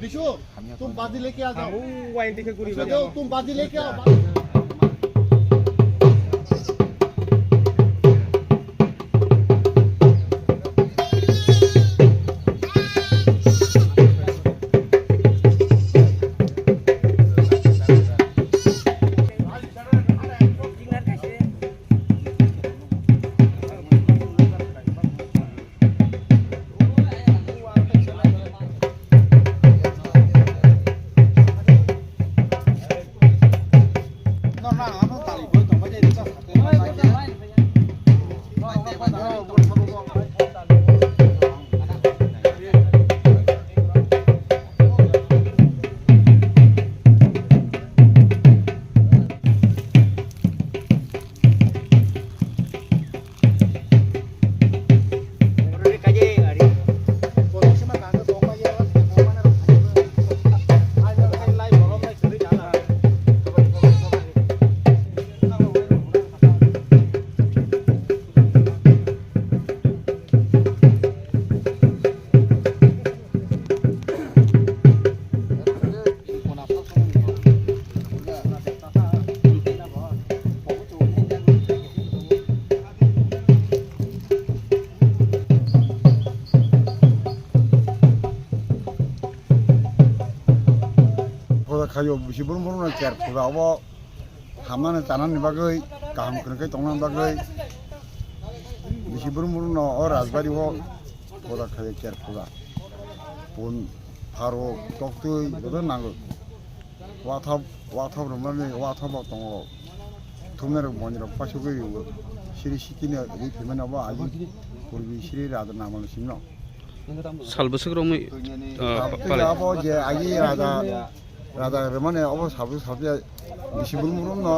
बिशु, तुम बाजी लेके आ जाओ। तुम बाजी लेके आओ। खायो बिसिबुर मुरुना केर फुगावो हामनानै जानानै बागै गाहाम खोनकै तंनानै बागै बिसिबुर मुरुना अ राजबारियाव फुगा खायो केर फुगा बन फारो तक्तै बदो नांगौ वाथाब रमानै वाथाब दङ थुमनार मन्दिराव पासुगैयो सिरि सिटिनो रि फेमेनावबो आजि पुरबि सिरि रादा नामानो सिमनो सालबोसो ग्रमै पालाबो जे आजि राजा रमाने अब साबु साबु बिसिबुर मुरुना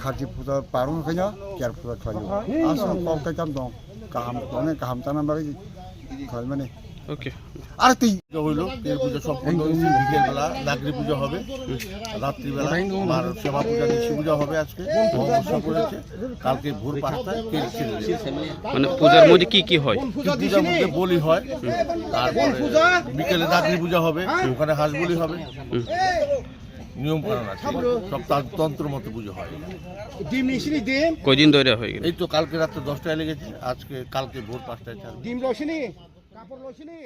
खाथि फुजा पारुन खैना केर फुजा खायो आसो पावकै काम दं गाहाम जानानै बागै खाय माने ओके আর তুই হইল কের পূজা সম্পন্ন হয়েছে বিকেল বেলা নাগরি পূজা হবে রাত্রি বেলা আর সেবা পূজা নিশি পূজা হবে আজকে অবসর করেছে কালকে ভোর 5টায় কের ছিল মানে পূজার মধ্যে কি কি হয় পূজার মধ্যে বলি হয় তারপরে বিকেলে নাগরি পূজা হবে ওখানে হাঁস বলি হবে নিয়ম কানুন আছে সব তন্ত্র মতো পুজো হয় কয়দিন ধরে হয় এই তো কালকে রাত্রে 10টায় লেগেছে আজকে কালকে ভোর 5টায় চালু ডিম রসিনি কাপড় রসিনি